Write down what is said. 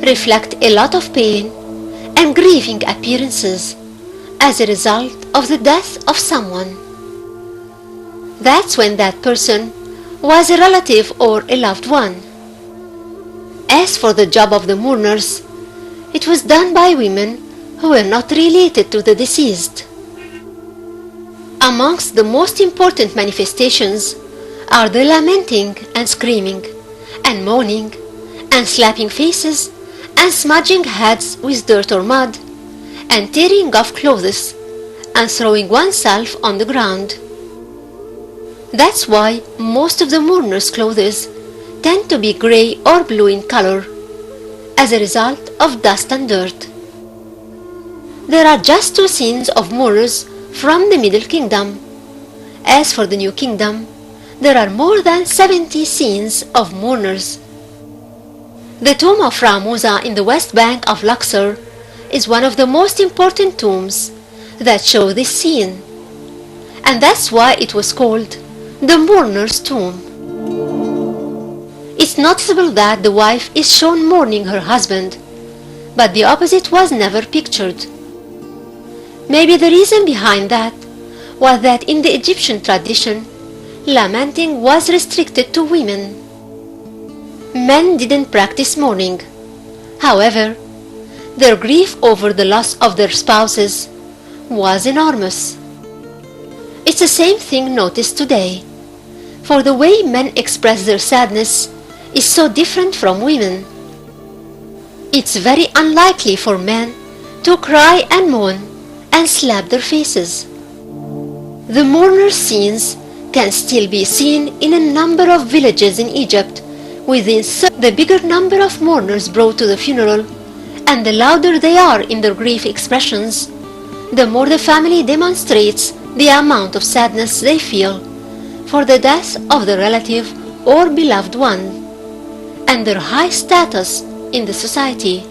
reflect a lot of pain and grieving appearances as a result of the death of someone. That's when that person was a relative or a loved one. As for the job of the mourners, it was done by women who were not related to the deceased. Amongst the most important manifestations are the lamenting and screaming and moaning and slapping faces and smudging heads with dirt or mud and tearing off clothes and throwing oneself on the ground. That's why most of the mourners' clothes tend to be grey or blue in color as a result of dust and dirt. There are just 2 scenes of mourners from the Middle Kingdom. As for the New Kingdom, there are more than 70 scenes of mourners. The tomb of Ra Musa in the west bank of Luxor is one of the most important tombs that show this scene, and that's why it was called the mourner's tomb. It's noticeable that the wife is shown mourning her husband, but the opposite was never pictured. Maybe the reason behind that was that in the Egyptian tradition, lamenting was restricted to women. Men didn't practice mourning. However, their grief over the loss of their spouses was enormous. It's the same thing noticed today, for the way men express their sadness is so different from women. It's very unlikely for men to cry and moan and slap their faces. The mourner scenes can still be seen in a number of villages in Egypt. The bigger number of mourners brought to the funeral, and the louder they are in their grief expressions, the more the family demonstrates the amount of sadness they feel for the death of the relative or beloved one, and their high status in the society.